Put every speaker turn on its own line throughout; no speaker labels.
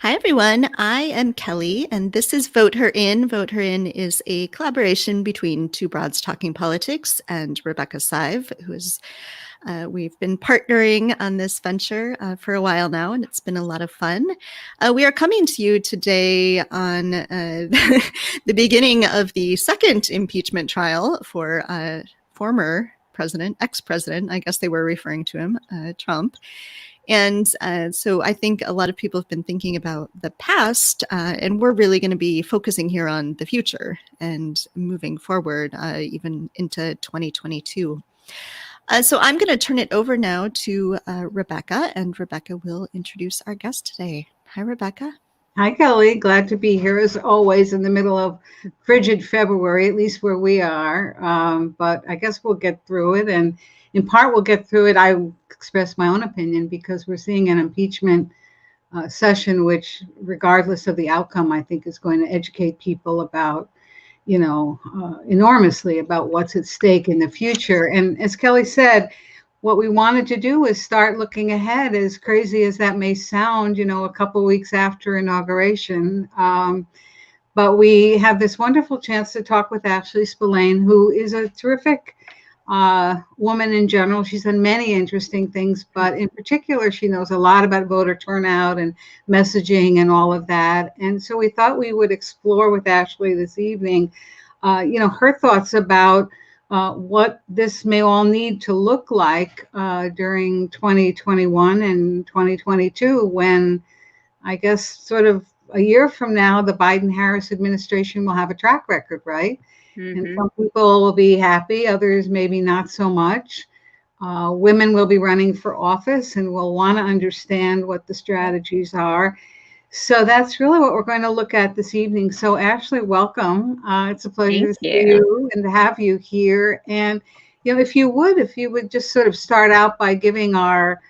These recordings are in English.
Hi, everyone. I am Kelly, and this is Vote Her In. Vote Her In is a collaboration between Two Broads Talking Politics and Rebecca Sive, we've been partnering on this venture for a while now, and it's been a lot of fun. We are coming to you today on the beginning of the second impeachment trial for former president, ex-president, I guess they were referring to him, Trump. And so I think a lot of people have been thinking about the past, and we're really going to be focusing here on the future and moving forward, even into 2022. So I'm going to turn it over now to Rebecca, and Rebecca will introduce our guest today. Hi, Rebecca.
Hi, Kelly. Glad to be here as always in the middle of frigid February, at least where we are. But I guess we'll get through it. And in part, we'll get through it. I express my own opinion because we're seeing an impeachment session, which, regardless of the outcome, I think is going to educate people about, enormously about what's at stake in the future. And as Kelly said, what we wanted to do is start looking ahead, as crazy as that may sound, a couple weeks after inauguration. But we have this wonderful chance to talk with Ashley Spillane, who is a terrific woman in general. She's done many interesting things, but in particular, she knows a lot about voter turnout and messaging and all of that. And so we thought we would explore with Ashley this evening, her thoughts about what this may all need to look like during 2021 and 2022, when I guess sort of a year from now, the Biden-Harris administration will have a track record, right? And some people will be happy, others maybe not so much. Women will be running for office and will want to understand what the strategies are. So that's really what we're going to look at this evening. So Ashley, welcome. It's a pleasure to see you and to have you here. And if you would just sort of start out by giving our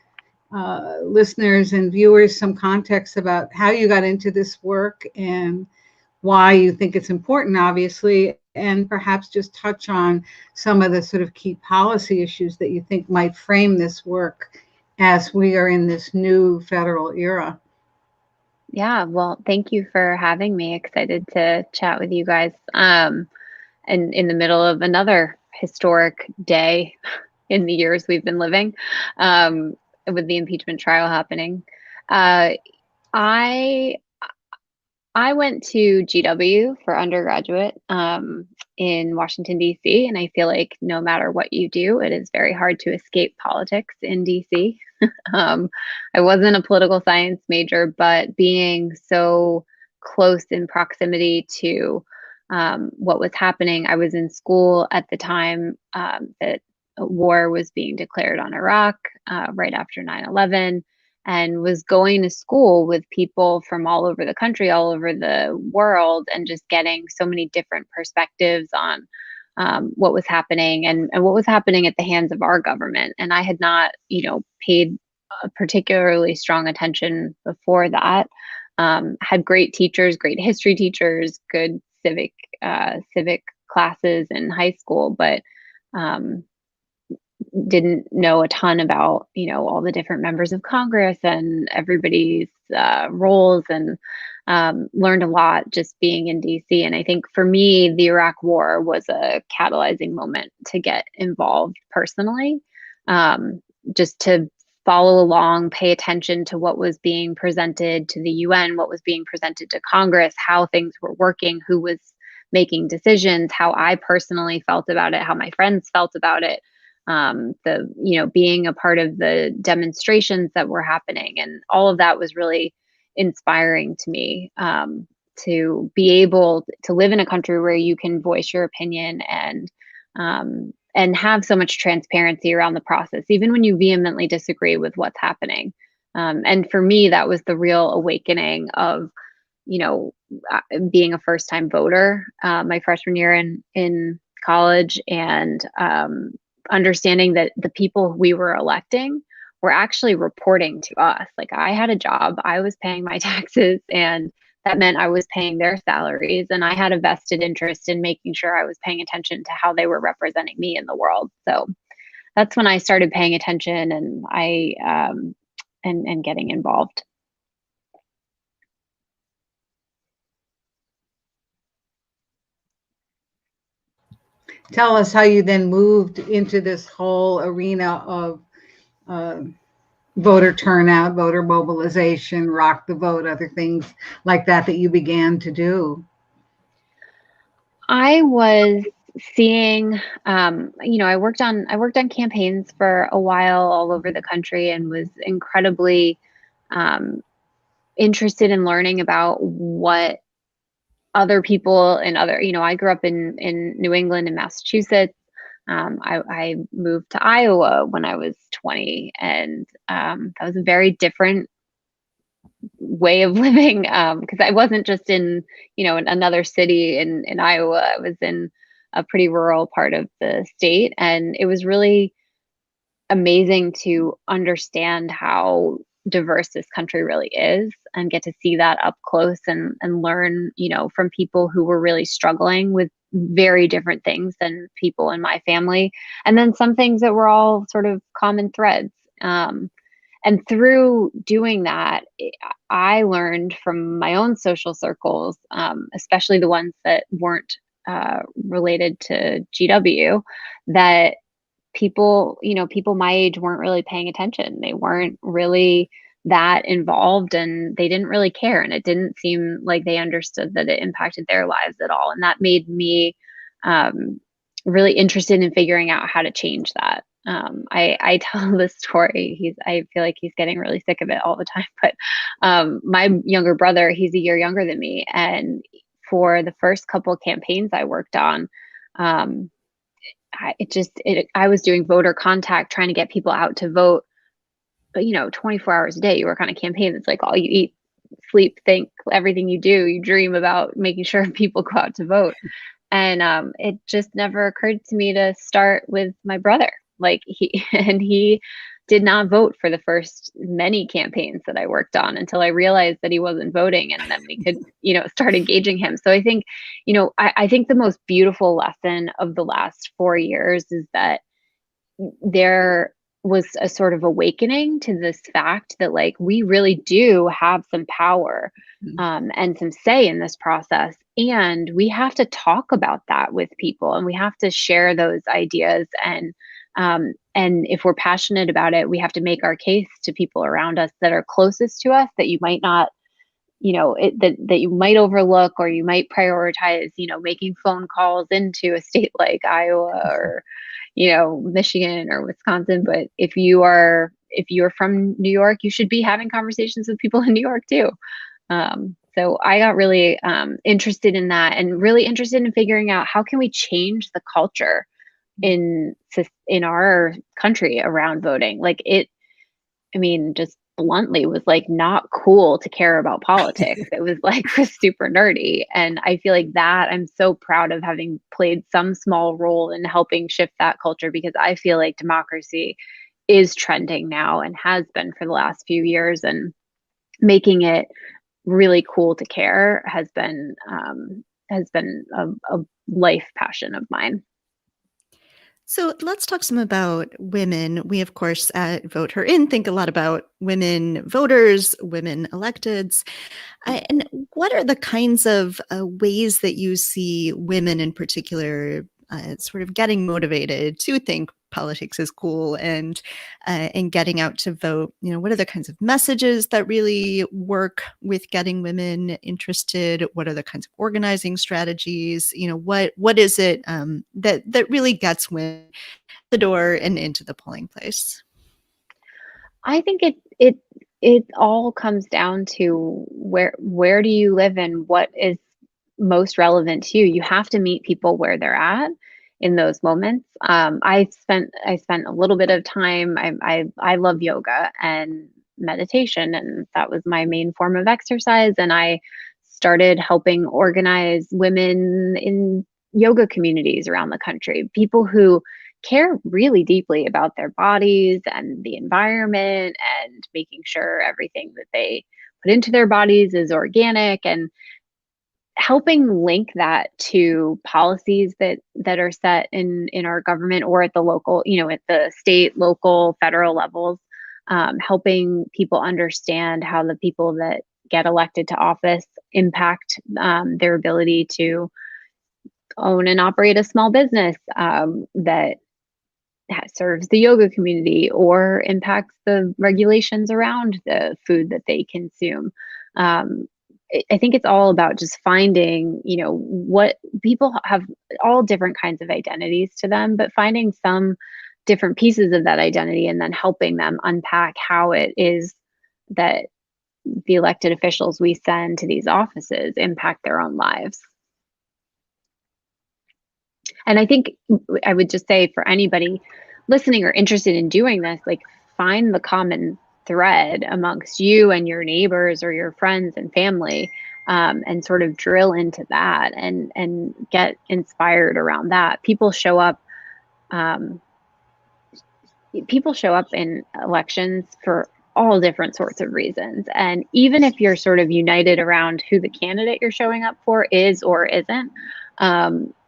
listeners and viewers some context about how you got into this work and why you think it's important, obviously, and perhaps just touch on some of the sort of key policy issues that you think might frame this work as we are in this new federal era.
Yeah, well, thank you for having me. Excited to chat with you guys. And in the middle of another historic day in the years we've been living, with the impeachment trial happening. I went to GW for undergraduate in Washington, D.C., and I feel like no matter what you do, it is very hard to escape politics in D.C. I wasn't a political science major, but being so close in proximity to what was happening, I was in school at the time that war was being declared on Iraq right after 9/11. And was going to school with people from all over the country, all over the world, and just getting so many different perspectives on what was happening and what was happening at the hands of our government. And I had not, paid a particularly strong attention before that. Had great teachers, great history teachers, good civic classes in high school, but didn't know a ton about, all the different members of Congress and everybody's roles, and learned a lot just being in DC. And I think for me, the Iraq War was a catalyzing moment to get involved personally, just to follow along, pay attention to what was being presented to the UN, what was being presented to Congress, how things were working, who was making decisions, how I personally felt about it, how my friends felt about it. Being a part of the demonstrations that were happening, and all of that was really inspiring to me, to be able to live in a country where you can voice your opinion and have so much transparency around the process, even when you vehemently disagree with what's happening. And for me, that was the real awakening of, being a first-time voter, my freshman year in college, and understanding that the people we were electing were actually reporting to us. Like, I had a job, I was paying my taxes, and that meant I was paying their salaries, and I had a vested interest in making sure I was paying attention to how they were representing me in the world. So that's when I started paying attention, and and getting involved.
tell us how you then moved into this whole arena of uh, voter turnout, voter mobilization, rock the vote, other things like that you began to do.
I was seeing, I worked on campaigns for a while all over the country and was incredibly um, interested in learning about what other people and other, I grew up in New England and Massachusetts. I moved to Iowa when I was 20, and that was a very different way of living, because I wasn't just in, in another city in Iowa. I was in a pretty rural part of the state, and it was really amazing to understand how diverse this country really is and get to see that up close and learn, from people who were really struggling with very different things than people in my family. And then some things that were all sort of common threads. And through doing that, I learned from my own social circles, especially the ones that weren't related to GW, that people my age weren't really paying attention. They weren't really that involved, and they didn't really care. And it didn't seem like they understood that it impacted their lives at all. And that made me really interested in figuring out how to change that. I tell this story. I feel like he's getting really sick of it all the time. But my younger brother, he's a year younger than me, and for the first couple of campaigns I worked on, I was doing voter contact, trying to get people out to vote. But 24 hours a day, you work on a campaign. It's like all you eat, sleep, think, everything you do, you dream about making sure people go out to vote. And it just never occurred to me to start with my brother. Like he did not vote for the first many campaigns that I worked on until I realized that he wasn't voting, and then we could, start engaging him. So I think, I think the most beautiful lesson of the last 4 years is that there was a sort of awakening to this fact that, like, we really do have some power and some say in this process, and we have to talk about that with people, and we have to share those ideas, and if we're passionate about it, we have to make our case to people around us that are closest to us, that you might not, that you might overlook, or you might prioritize, making phone calls into a state like Iowa or Michigan or Wisconsin. But if you're from New York, you should be having conversations with people in New York too. So I got really interested in that, and really interested in figuring out how can we change the culture in our country around voting. Like just bluntly, was like not cool to care about politics. It was like was super nerdy. And I feel like that I'm so proud of having played some small role in helping shift that culture, because I feel like democracy is trending now and has been for the last few years, and making it really cool to care has been a life passion of mine.
So let's talk some about women. We, of course, at Vote Her In think a lot about women voters, women electeds. And what are the kinds of ways that you see women in particular sort of getting motivated to think politics is cool and getting out to vote? What are the kinds of messages that really work with getting women interested? What are the kinds of organizing strategies? What is it that really gets women the door and into the polling place?
I think it all comes down to where do you live and what is most relevant to you. You have to meet people where they're at in those moments. I spent a little bit of time. I love yoga and meditation, and that was my main form of exercise. And I started helping organize women in yoga communities around the country, people who care really deeply about their bodies and the environment, and making sure everything that they put into their bodies is organic, and helping link that to policies that are set in our government, or at the local, at the state, local, federal levels. Helping people understand how the people that get elected to office impact their ability to own and operate a small business that serves the yoga community or impacts the regulations around the food that they consume. I think it's all about just finding, what people have all different kinds of identities to them, but finding some different pieces of that identity and then helping them unpack how it is that the elected officials we send to these offices impact their own lives. And I think I would just say for anybody listening or interested in doing this, like, find the common thread amongst you and your neighbors or your friends and family, and sort of drill into that and get inspired around that. People show up. People show up in elections for all different sorts of reasons. And even if you're sort of united around who the candidate you're showing up for is or isn't,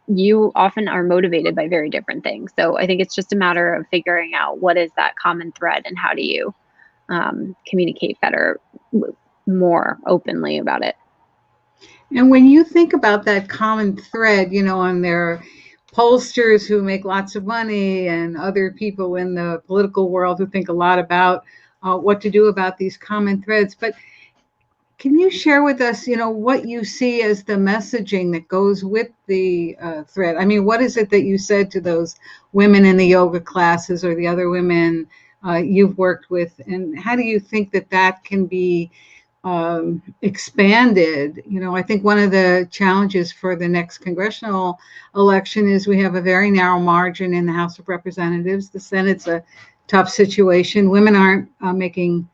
you often are motivated by very different things. So I think it's just a matter of figuring out what is that common thread and how do you communicate better, more openly about it.
And when you think about that common thread, on their pollsters who make lots of money and other people in the political world who think a lot about what to do about these common threads. But can you share with us, what you see as the messaging that goes with the thread? I mean, what is it that you said to those women in the yoga classes or the other women you've worked with? And how do you think that that can be expanded? I think one of the challenges for the next congressional election is we have a very narrow margin in the House of Representatives. The Senate's a tough situation. Women aren't making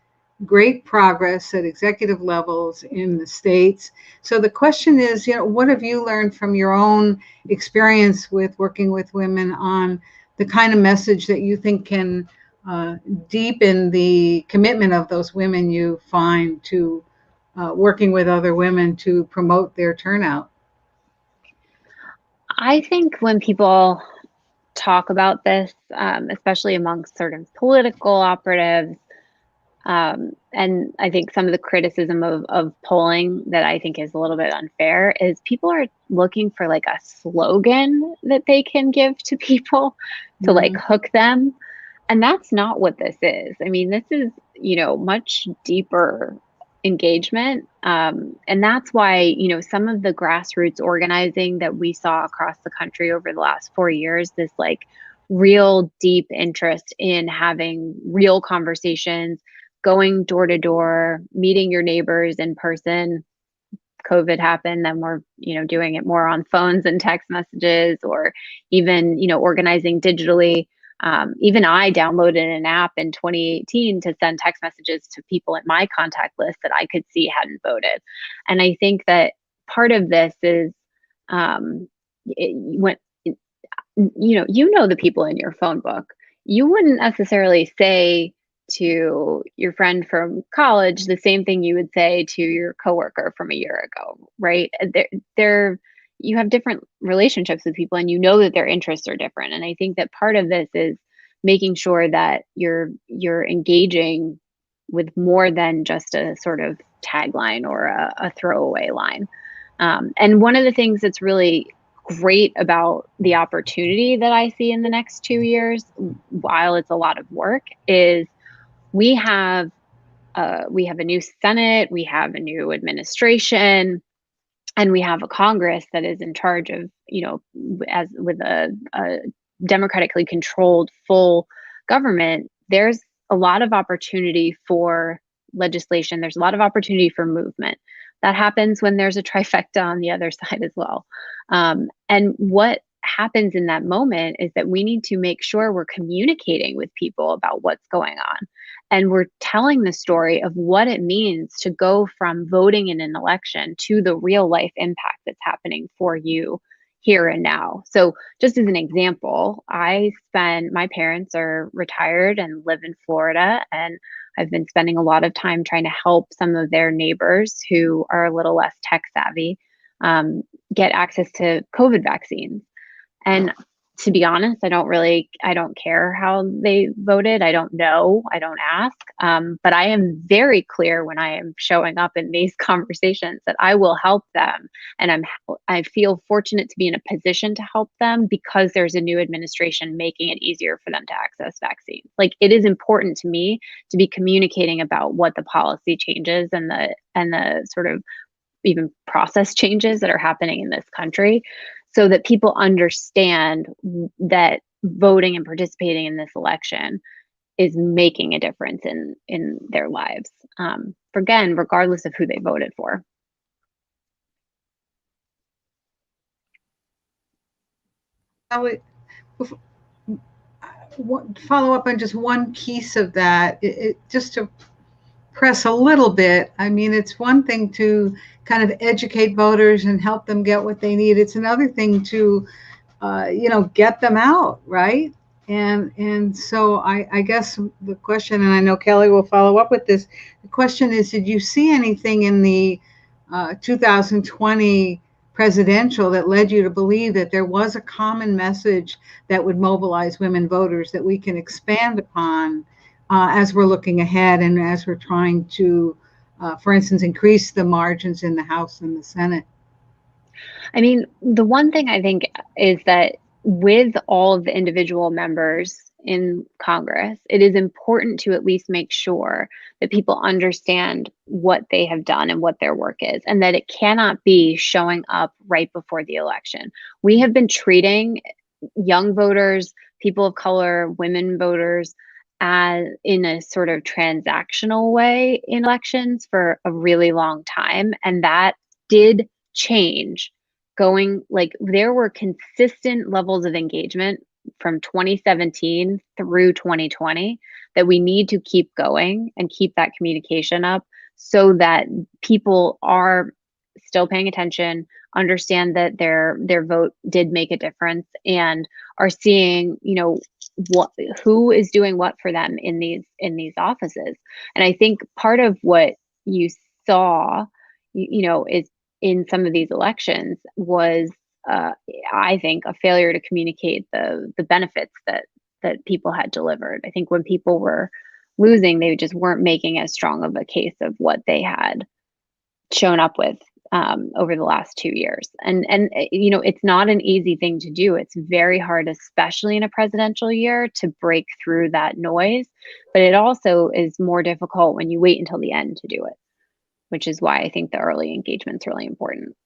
great progress at executive levels in the states. So the question is, what have you learned from your own experience with working with women on the kind of message that you think can deepen the commitment of those women you find to working with other women to promote their turnout?
I think when people talk about this, especially amongst sort of political operatives, and I think some of the criticism of polling that I think is a little bit unfair is people are looking for like a slogan that they can give to people to like hook them. And that's not what this is. I mean, this is, much deeper engagement. And that's why, some of the grassroots organizing that we saw across the country over the last 4 years, this like real deep interest in having real conversations, going door to door, meeting your neighbors in person. COVID happened, then we're, doing it more on phones and text messages, or even, organizing digitally. Even I downloaded an app in 2018 to send text messages to people in my contact list that I could see hadn't voted. And I think that part of this is when the people in your phone book. You wouldn't necessarily say to your friend from college the same thing you would say to your coworker from a year ago, right? You have different relationships with people, and that their interests are different. And I think that part of this is making sure that you're engaging with more than just a sort of tagline or a throwaway line. And one of the things that's really great about the opportunity that I see in the next 2 years, while it's a lot of work, is we have a new Senate, we have a new administration, and we have a Congress that is in charge of, as with a democratically controlled full government. There's a lot of opportunity for legislation. There's a lot of opportunity for movement. That happens when there's a trifecta on the other side as well. And what happens in that moment is that we need to make sure we're communicating with people about what's going on. And we're telling the story of what it means to go from voting in an election to the real life impact that's happening for you here and now. So just as an example, my parents are retired and live in Florida, and I've been spending a lot of time trying to help some of their neighbors who are a little less tech savvy get access to COVID vaccines. And To be honest, I don't care how they voted. I don't know. I don't ask. But I am very clear when I am showing up in these conversations that I will help them. And I feel fortunate to be in a position to help them because there's a new administration making it easier for them to access vaccines. Like, it is important to me to be communicating about what the policy changes and the sort of even process changes that are happening in this country, so that people understand that voting and participating in this election is making a difference in their lives. Again, regardless of who they voted for.
Follow up on just one piece of that, just to press a little bit. I mean, it's one thing to kind of educate voters and help them get what they need. It's another thing to, get them out, right? And so I guess the question, and I know Kelly will follow up with this. The question is, did you see anything in the 2020 presidential that led you to believe that there was a common message that would mobilize women voters that we can expand upon as we're looking ahead and as we're trying to, for instance, increase the margins in the House and the Senate?
I mean, the one thing I think is that with all of the individual members in Congress, it is important to at least make sure that people understand what they have done and what their work is, and that it cannot be showing up right before the election. We have been treating young voters, people of color, women voters, as in a sort of transactional way in elections for a really long time. And that did change going, like, there were consistent levels of engagement from 2017 through 2020 that we need to keep going and keep that communication up so that people are still paying attention, understand that their vote did make a difference, and are seeing, what who is doing what for them in these offices. And I think part of what you saw, is in some of these elections was, I think, a failure to communicate the benefits that people had delivered. I think when people were losing, they just weren't making as strong of a case of what they had shown up with over the last 2 years. And it's not an easy thing to do. It's very hard, especially in a presidential year, to break through that noise. But it also is more difficult when you wait until the end to do it, which is why I think the early engagement is really important.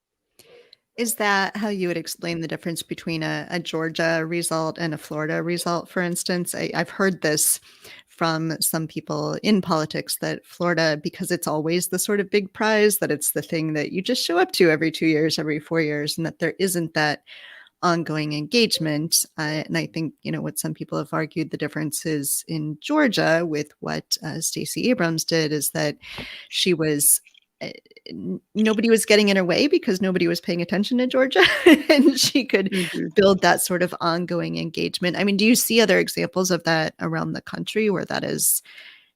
Is that how you would explain the difference between a Georgia result and a Florida result, for instance? I've heard this from some people in politics, that Florida, because it's always the sort of big prize, that it's the thing that you just show up to every 2 years, every 4 years, and that there isn't that ongoing engagement. And I think, what some people have argued the difference is in Georgia with what Stacey Abrams did is that she was nobody was getting in her way because nobody was paying attention to Georgia, and she could build that sort of ongoing engagement. I mean, do you see other examples of that around the country where that is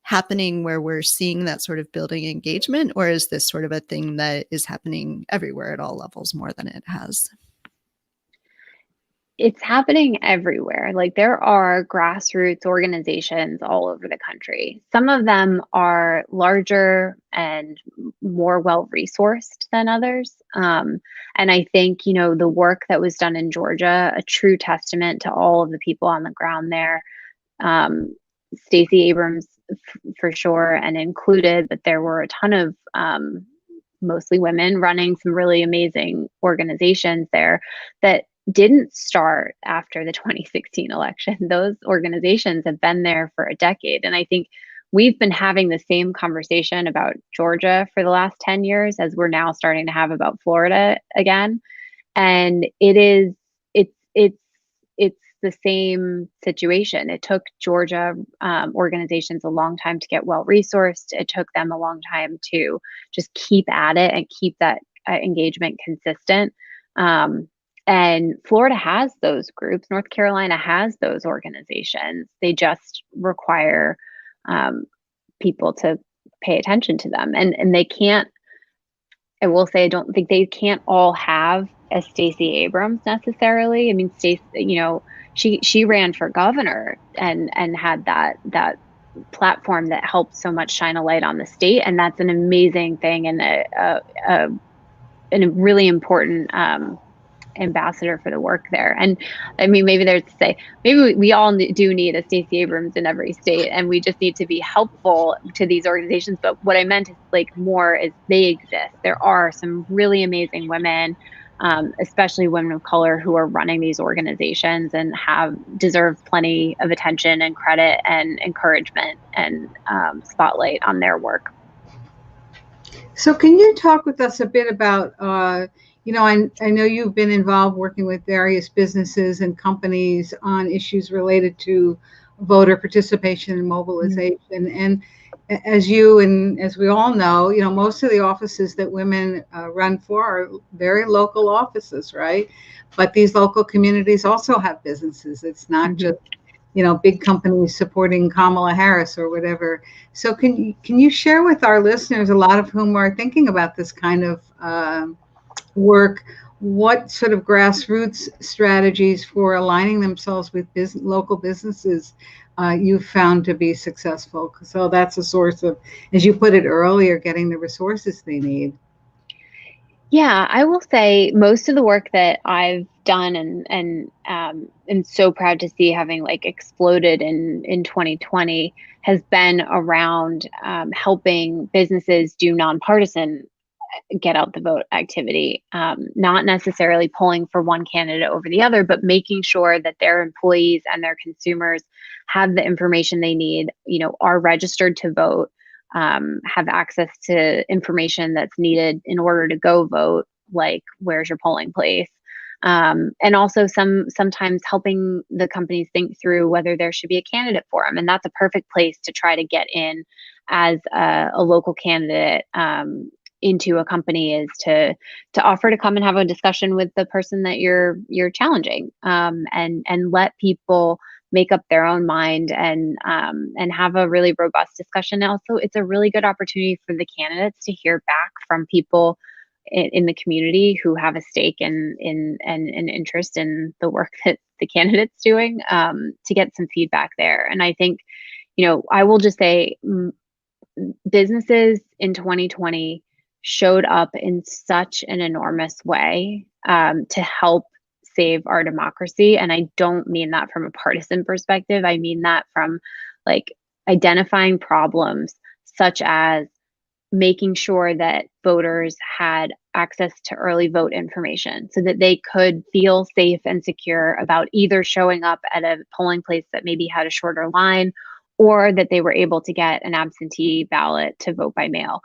happening, where we're seeing that sort of building engagement, or is this sort of a thing that is happening everywhere at all levels more than it has?
It's happening everywhere. Like, there are grassroots organizations all over the country. Some of them are larger and more well-resourced than others. And I think, the work that was done in Georgia, a true testament to all of the people on the ground there. Stacey Abrams, for sure, and included, but there were a ton of mostly women running some really amazing organizations there that didn't start after the 2016 election. Those organizations have been there for a decade. And I think we've been having the same conversation about Georgia for the last 10 years as we're now starting to have about Florida again. And it's the same situation. It took Georgia organizations a long time to get well-resourced. It took them a long time to just keep at it and keep that engagement consistent. And Florida has those groups. North Carolina has those organizations. They just require people to pay attention to them. And they can't, I will say, I don't think they can't all have a Stacey Abrams necessarily. I mean, Stacey, you know, she ran for governor and had that platform that helped so much shine a light on the state, and that's an amazing thing and a really important ambassador for the work there. And I mean, maybe there's to say, maybe we all do need a Stacey Abrams in every state, and we just need to be helpful to these organizations. But what I meant is like more is they exist. There are some really amazing women, especially women of color, who are running these organizations and deserve plenty of attention and credit and encouragement and spotlight on their work.
So can you talk with us a bit about, you know, I know you've been involved working with various businesses and companies on issues related to voter participation and mobilization. Mm-hmm. And as you and as we all know, you know, most of the offices that women run for are very local offices, right? But these local communities also have businesses. It's not mm-hmm. just, you know, big companies supporting Kamala Harris or whatever. So can you share with our listeners, a lot of whom are thinking about this kind of work, what sort of grassroots strategies for aligning themselves with local businesses you've found to be successful? So that's a source of, as you put it earlier, getting the resources they need.
Yeah, I will say most of the work that I've done and am so proud to see having like exploded in 2020 has been around helping businesses do nonpartisan get out the vote activity, not necessarily pulling for one candidate over the other, but making sure that their employees and their consumers have the information they need, you know, are registered to vote, have access to information that's needed in order to go vote, like where's your polling place. And also sometimes helping the companies think through whether there should be a candidate for them. And that's a perfect place to try to get in as a local candidate into a company, is to offer to come and have a discussion with the person that you're challenging, and let people make up their own mind and have a really robust discussion. Also, it's a really good opportunity for the candidates to hear back from people in the community who have a stake in an interest in the work that the candidate's doing, to get some feedback there. And I think, you know, I will just say businesses in 2020 showed up in such an enormous way to help save our democracy. And I don't mean that from a partisan perspective. I mean that from like identifying problems such as making sure that voters had access to early vote information so that they could feel safe and secure about either showing up at a polling place that maybe had a shorter line, or that they were able to get an absentee ballot to vote by mail.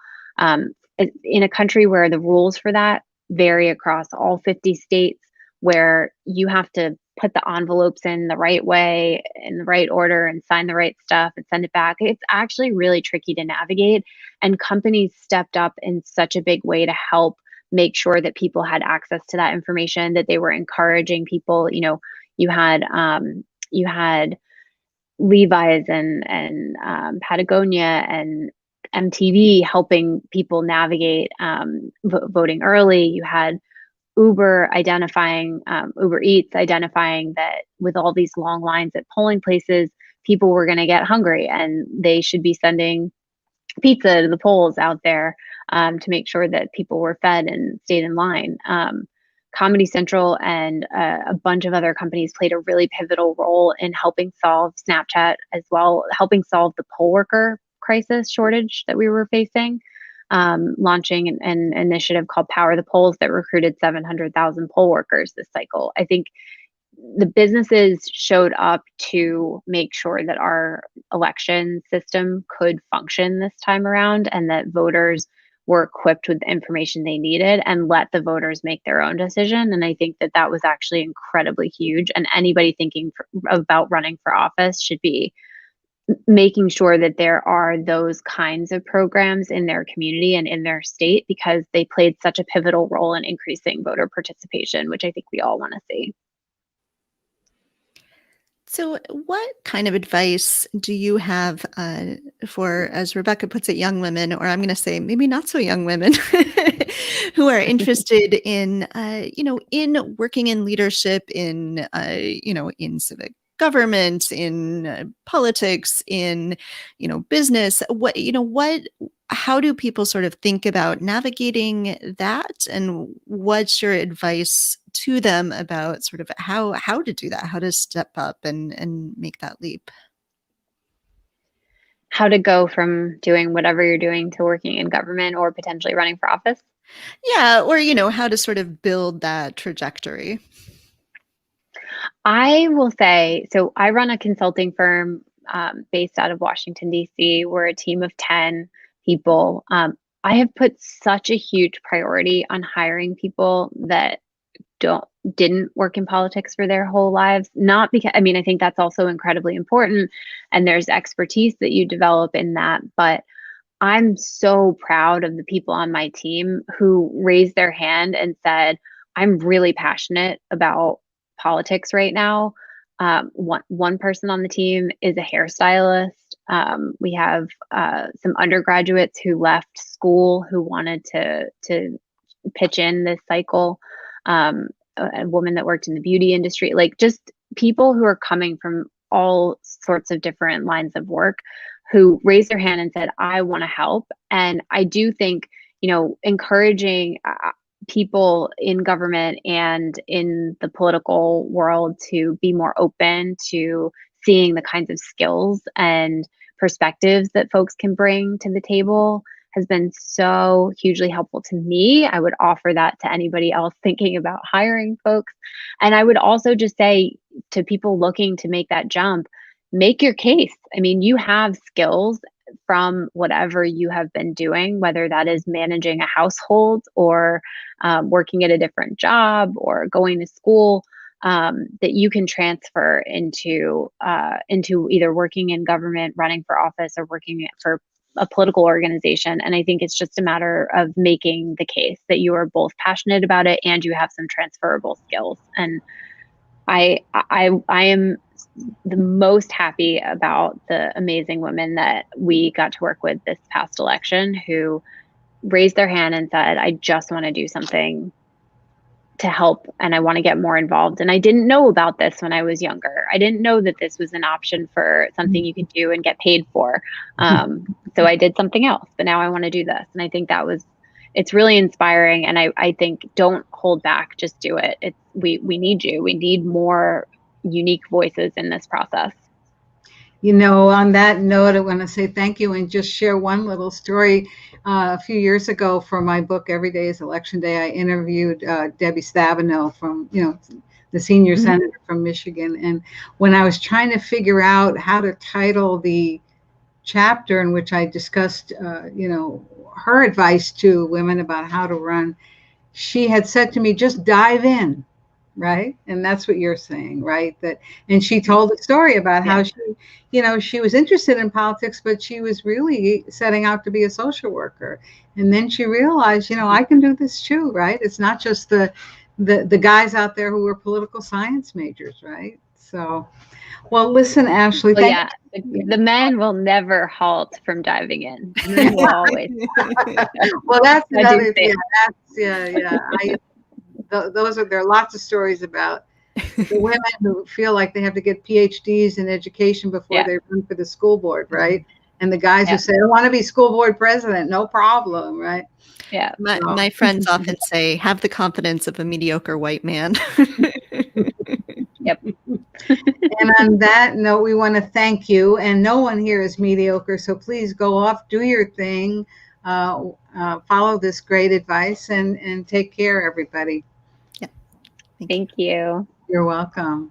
In a country where the rules for that vary across all 50 states, where you have to put the envelopes in the right way, in the right order, and sign the right stuff and send it back, it's actually really tricky to navigate. And companies stepped up in such a big way to help make sure that people had access to that information, that they were encouraging people. You know, you had Levi's and Patagonia and MTV helping people navigate voting early. You had Uber Eats identifying that with all these long lines at polling places, people were going to get hungry and they should be sending pizza to the polls out there to make sure that people were fed and stayed in line. Comedy Central and a bunch of other companies played a really pivotal role in helping solve Snapchat as well, helping solve the poll worker crisis shortage that we were facing, launching an initiative called Power the Polls that recruited 700,000 poll workers this cycle. I think the businesses showed up to make sure that our election system could function this time around, and that voters were equipped with the information they needed, and let the voters make their own decision. And I think that that was actually incredibly huge. And anybody thinking about running for office should be making sure that there are those kinds of programs in their community and in their state, because they played such a pivotal role in increasing voter participation, which I think we all want to see.
So, what kind of advice do you have for, as Rebecca puts it, young women, or I'm going to say maybe not so young women, who are interested in, in working in leadership, in civic government, in politics, in, business? How do people sort of think about navigating that, and what's your advice to them about sort of how to do that, how to step up and make that leap?
How to go from doing whatever you're doing to working in government or potentially running for office?
Yeah, or how to sort of build that trajectory.
I will say, so I run a consulting firm based out of Washington, D.C. We're a team of 10 people. I have put such a huge priority on hiring people that didn't work in politics for their whole lives. Not because, I mean, I think that's also incredibly important, and there's expertise that you develop in that. But I'm so proud of the people on my team who raised their hand and said, I'm really passionate about politics right now. One person on the team is a hairstylist. We have some undergraduates who left school who wanted to pitch in this cycle. A woman that worked in the beauty industry, like just people who are coming from all sorts of different lines of work who raised their hand and said, I want to help. And I do think, encouraging people in government and in the political world to be more open to seeing the kinds of skills and perspectives that folks can bring to the table has been so hugely helpful to me. I would offer that to anybody else thinking about hiring folks. And I would also just say to people looking to make that jump, make your case. I mean, you have skills from whatever you have been doing, whether that is managing a household or working at a different job or going to school, that you can transfer into either working in government, running for office, or working for a political organization. And I think it's just a matter of making the case that you are both passionate about it and you have some transferable skills. And I am the most happy about the amazing women that we got to work with this past election who raised their hand and said, I just want to do something to help and I want to get more involved. And I didn't know about this when I was younger. I didn't know that this was an option for something you could do and get paid for. So I did something else, but now I want to do this. And I think it's really inspiring. And I think don't hold back, just do it. We need you. We need more unique voices in this process.
On that note, I want to say thank you and just share one little story. A few years ago for my book, Every Day is Election Day, I interviewed Debbie Stabenow from, the senior senator from Michigan. And when I was trying to figure out how to title the chapter in which I discussed, her advice to women about how to run, she had said to me, just dive in. Right. And that's what you're saying, right? And she told a story about how she was interested in politics, but she was really setting out to be a social worker. And then she realized, I can do this too, right? It's not just the guys out there who are political science majors, right? So, well, listen, Ashley.
The men will never halt from diving in. The men will always.
Well, that's another thing. Yeah. There are lots of stories about the women who feel like they have to get PhDs in education before they run for the school board, right? And the guys who say, I want to be school board president, no problem, right?
Yeah.
My friends often say, have the confidence of a mediocre white man.
Yep.
And on that note, we want to thank you. And no one here is mediocre, so please go off, do your thing, follow this great advice, and take care, everybody.
Thank you.
You're welcome.